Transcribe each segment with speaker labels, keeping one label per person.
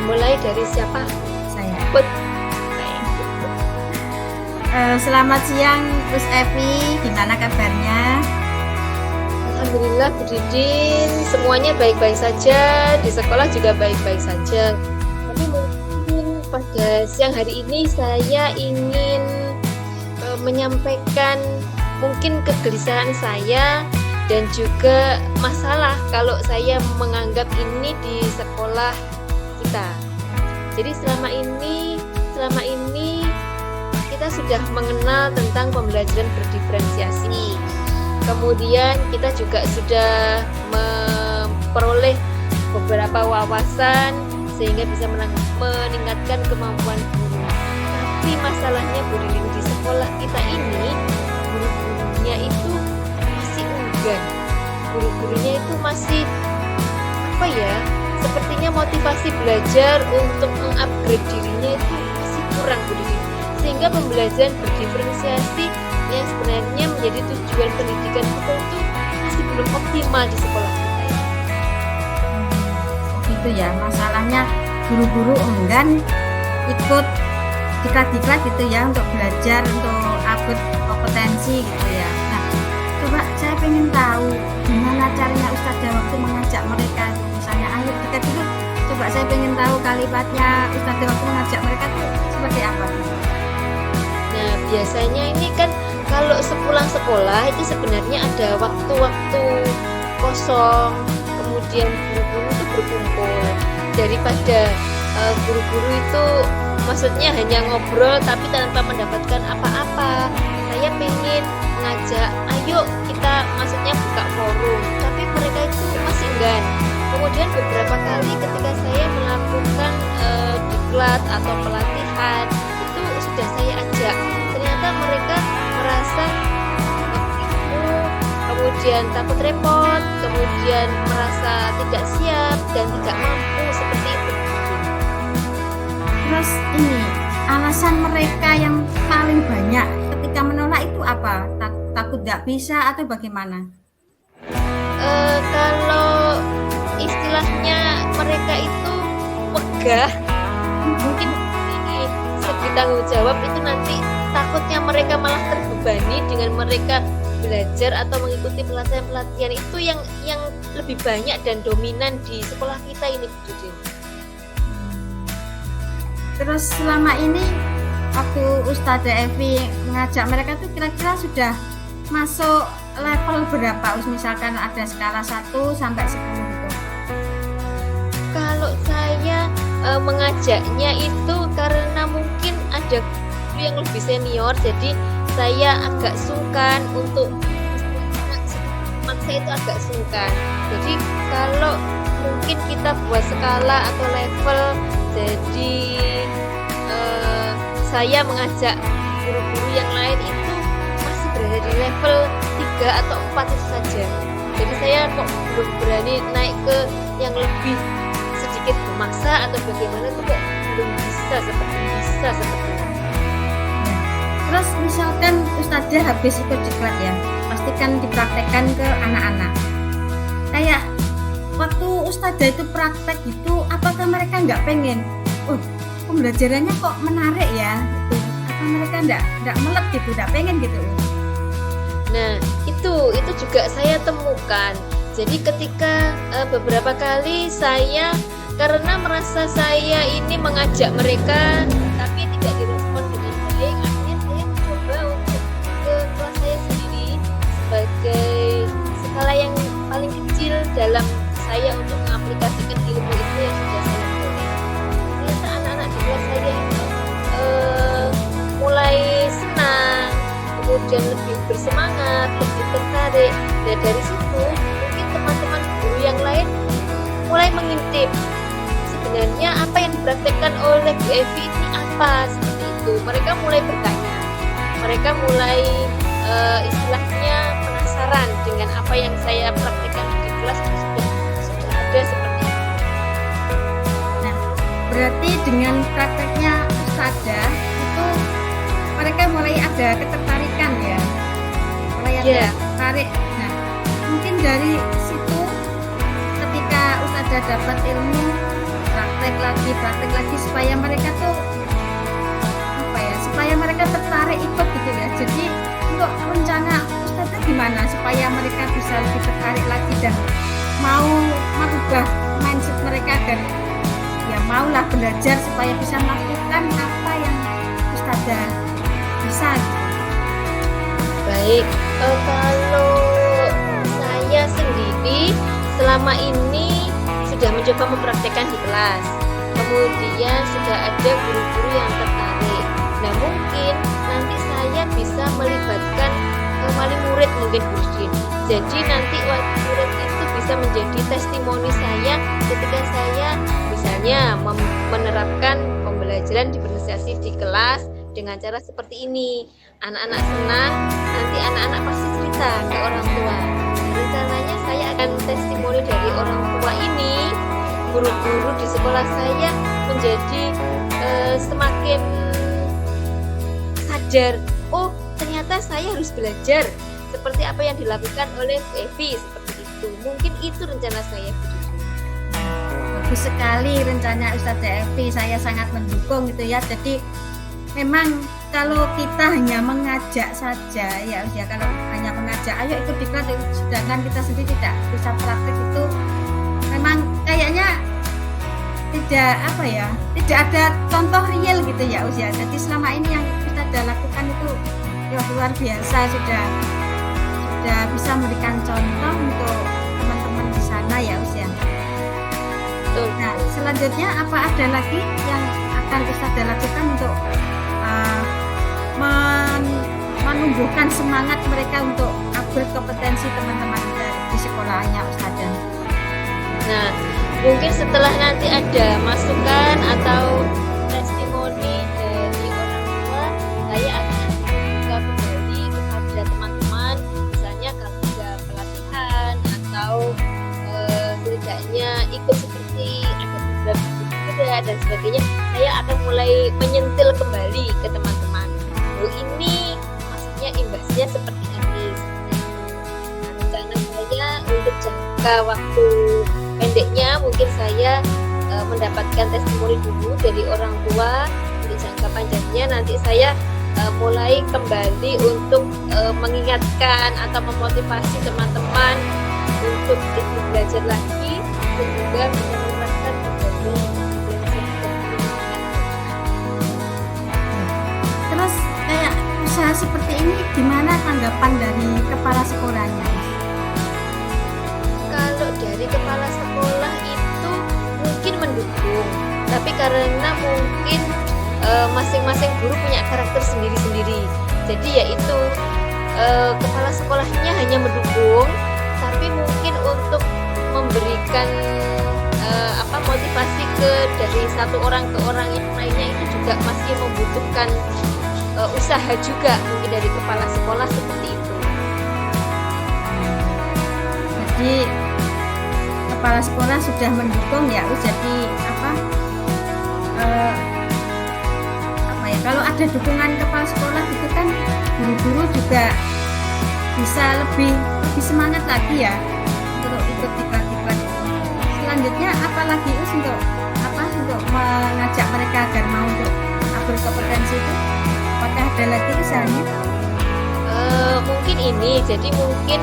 Speaker 1: Dimulai dari siapa?
Speaker 2: Saya.
Speaker 1: Put.
Speaker 2: Selamat siang, Gus Evi. Gimana kabarnya?
Speaker 1: Alhamdulillah Bu Didin, semuanya baik-baik saja, di sekolah juga baik-baik saja. Tapi mungkin pada siang hari ini saya ingin menyampaikan mungkin kegelisahan saya dan juga masalah kalau saya menganggap ini di sekolah kita. Jadi selama ini kita sudah mengenal tentang pembelajaran berdiferensiasi. Kemudian kita juga sudah memperoleh beberapa wawasan sehingga bisa meningkatkan kemampuan guru. Tapi masalahnya Bu Didin, di sekolah kita ini guru-gurunya itu masih enggan. Guru-gurunya itu masih sepertinya motivasi belajar untuk mengupgrade dirinya itu masih kurang Bu Didin. Sehingga pembelajaran berdiferensiasi yang sebenarnya menjadi tujuan pendidikan kita itu masih belum optimal di sekolah kita ya.
Speaker 2: Gitu ya, masalahnya guru-guru enggan ikut diklat-diklat gitu ya untuk belajar, untuk upgrade kompetensi gitu ya. Nah, coba saya pengen tahu gimana caranya Ustazah waktu mengajak mereka, misalnya ayo dekat itu. Coba saya pengen tahu kalimatnya Ustazah waktu mengajak mereka itu seperti apa?
Speaker 1: Nah, biasanya ini kan kalau sepulang sekolah itu sebenarnya ada waktu-waktu kosong, kemudian guru-guru itu berkumpul. Daripada guru-guru itu maksudnya hanya ngobrol tapi tanpa mendapatkan apa-apa, saya pengen ngajak, ayo kita maksudnya buka forum, tapi mereka itu masih enggan. Kemudian beberapa kali ketika saya melakukan diklat atau pelatihan, itu sudah saya ajak, ternyata mereka merasa kemudian takut repot, kemudian merasa tidak siap dan tidak mampu seperti itu.
Speaker 2: Terus ini alasan mereka yang paling banyak ketika menolak itu apa? Takut tidak bisa atau bagaimana?
Speaker 1: Kalau istilahnya mereka itu megah, mungkin ini segi tanggung jawab itu nanti takutnya mereka malah terbebani dengan mereka belajar atau mengikuti pelatihan-pelatihan itu yang lebih banyak dan dominan di sekolah kita ini Bu Didin.
Speaker 2: Terus selama ini waktu Ustazah Evi mengajak mereka tuh kira-kira sudah masuk level berapa? Misalkan ada skala 1 sampai 10 gitu.
Speaker 1: Kalau saya mengajaknya itu karena mungkin ada yang lebih senior, jadi saya agak sungkan untuk saya itu agak sungkan. Jadi kalau mungkin kita buat skala atau level, jadi saya mengajak guru-guru yang lain itu masih berada di level 3 atau 4 itu saja. Jadi saya kok belum berani naik ke yang lebih sedikit memaksa atau bagaimana, itu kok belum bisa seperti itu.
Speaker 2: Terus misalkan Ustazah habis ikut diklat ya, pastikan dipraktekkan ke anak-anak. Kayak waktu Ustazah itu praktek gitu, apakah mereka nggak pengen? Pembelajarannya kok menarik ya, gitu. Apa mereka nggak melek gitu, nggak pengen gitu?
Speaker 1: Nah, itu juga saya temukan. Jadi ketika beberapa kali saya karena merasa saya ini mengajak mereka tapi tidak direspon dengan baik, akhirnya saya mencoba untuk ke kelas saya sendiri sebagai skala yang paling kecil dalam saya untuk mengaplikasikan ilmu itu yang sudah saya peroleh. Ternyata anak-anak di kelas saya itu mulai senang, kemudian lebih bersemangat, lebih tertarik. Dan dari situ mungkin teman-teman guru yang lain mulai mengintip sebenarnya apa yang dipraktekkan oleh Bu Evi ini apa, seperti itu. Mereka mulai bertanya, mereka mulai istilahnya penasaran dengan apa yang saya praktekkan di kelas sudah ada seperti itu.
Speaker 2: Nah, berarti dengan prakteknya Ustazah itu mereka mulai ada ketertarikan ya, mulai ada tertarik. Nah, mungkin dari situ ketika Ustazah dapat ilmu praktek praktek lagi supaya mereka tuh apa ya, supaya mereka tertarik ikut gitu ya. Jadi untuk rencana Ustazah gimana supaya mereka bisa lebih tertarik lagi dan mau merubah mindset mereka dan ya maulah belajar supaya bisa melakukan apa yang Ustazah bisa gitu.
Speaker 1: Baik, kalau saya sendiri selama ini sudah mencoba mempraktekkan di kelas. Kemudian sudah ada guru-guru yang tertarik. Nah, mungkin nanti saya bisa melibatkan wali murid mungkin Bu Din. Jadi nanti wali murid itu bisa menjadi testimoni saya ketika saya misalnya menerapkan pembelajaran diferensiasi di kelas dengan cara seperti ini. Anak-anak senang, nanti anak-anak pasti cerita ke orang tua. Rencananya saya akan testimoni dari orang tua ini, guru-guru di sekolah saya menjadi semakin sadar, oh ternyata saya harus belajar seperti apa yang dilakukan oleh Bu Evi, seperti itu. Mungkin itu rencana saya.
Speaker 2: Bagus sekali rencana Ustazah Evi, saya sangat mendukung gitu ya. Jadi memang kalau kita hanya mengajak saja ya, kalau hanya mengajak ayo ikut di kelas, sedangkan kita sendiri tidak bisa praktek, itu memang kayaknya tidak ada contoh real gitu ya usia. Jadi selama ini yang kita sudah lakukan itu ya luar biasa, sudah bisa memberikan contoh untuk teman-teman di sana ya usia. Nah, selanjutnya apa ada lagi yang akan Ustazah lakukan untuk menumbuhkan semangat mereka untuk upgrade kompetensi teman-teman di sekolahnya Ustazah?
Speaker 1: Nah, mungkin setelah nanti ada masukan atau testimoni dari orang tua, saya akan juga kembali kepada teman-teman, misalnya kalau ada pelatihan atau setidaknya ikut seperti ada program juga dan sebagainya, saya akan mulai menyentil kembali ke teman-teman. Ini maksudnya imbasnya seperti ini. Rencana saya untuk jangka waktu pendeknya mungkin saya mendapatkan testimoni dulu dari orang tua. Untuk jangka panjangnya nanti saya mulai kembali untuk mengingatkan atau memotivasi teman-teman untuk belajar lagi dan juga menerapkan berbagai
Speaker 2: Terus kayak usaha seperti ini gimana tanggapan dari kepala sekolahnya?
Speaker 1: Kalau dari kepala sekolah itu mungkin mendukung, tapi karena mungkin masing-masing guru punya karakter sendiri-sendiri, jadi yaitu kepala sekolahnya hanya mendukung, tapi mungkin untuk memberikan motivasi dari satu orang ke orang yang lainnya itu juga masih membutuhkan usaha juga mungkin dari kepala sekolah seperti itu.
Speaker 2: Jadi kepala sekolah sudah mendukung ya, jadi kalau ada dukungan kepala sekolah gitu kan guru-guru juga bisa lebih semangat lagi ya untuk ikut diklat-diklat. Selanjutnya apalagi untuk mengajak mereka agar mau untuk upgrade kompetensi itu, apakah ada lagi usahanya?
Speaker 1: Mungkin ini, jadi mungkin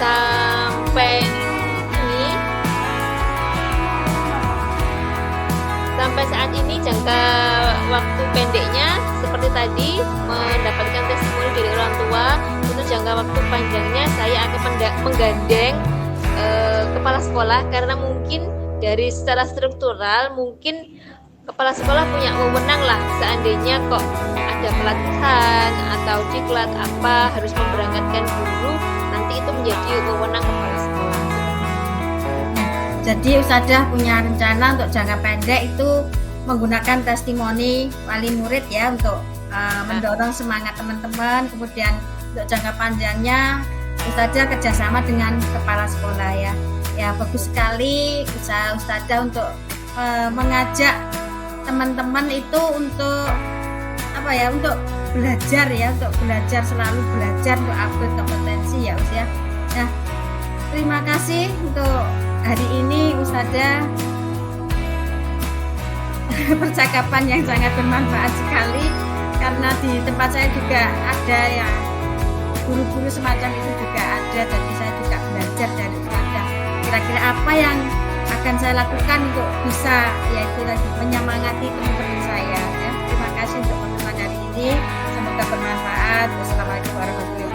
Speaker 1: sampai saat ini jangka waktu pendeknya seperti tadi mendapatkan testimoni dari orang tua. Untuk jangka waktu panjangnya saya akan menggandeng kepala sekolah, karena mungkin dari secara struktural mungkin kepala sekolah punya wewenang lah, seandainya kok ada pelatihan atau diklat apa harus memberangkatkan guru, nanti itu menjadi wewenang kepala sekolah.
Speaker 2: Jadi Ustazah punya rencana untuk jangka pendek itu menggunakan testimoni wali murid ya untuk mendorong semangat teman-teman. Kemudian untuk jangka panjangnya Ustazah kerjasama dengan kepala sekolah ya. Ya bagus sekali usaha Ustazah untuk mengajak teman-teman itu untuk untuk belajar ya, untuk belajar, selalu belajar untuk upgrade kompetensi ya usia. Nah, terima kasih untuk hari ini Ustazah percakapan yang sangat bermanfaat sekali, karena di tempat saya juga ada ya guru-guru semacam itu juga ada, jadi saya juga belajar dari ada kira-kira apa yang akan saya lakukan untuk bisa yaitu tadi menyemangati teman-teman saya ya. Terima kasih untuk pertemuan hari ini, semoga bermanfaat. Wassalamualaikum warahmatullahi wabarakatuh.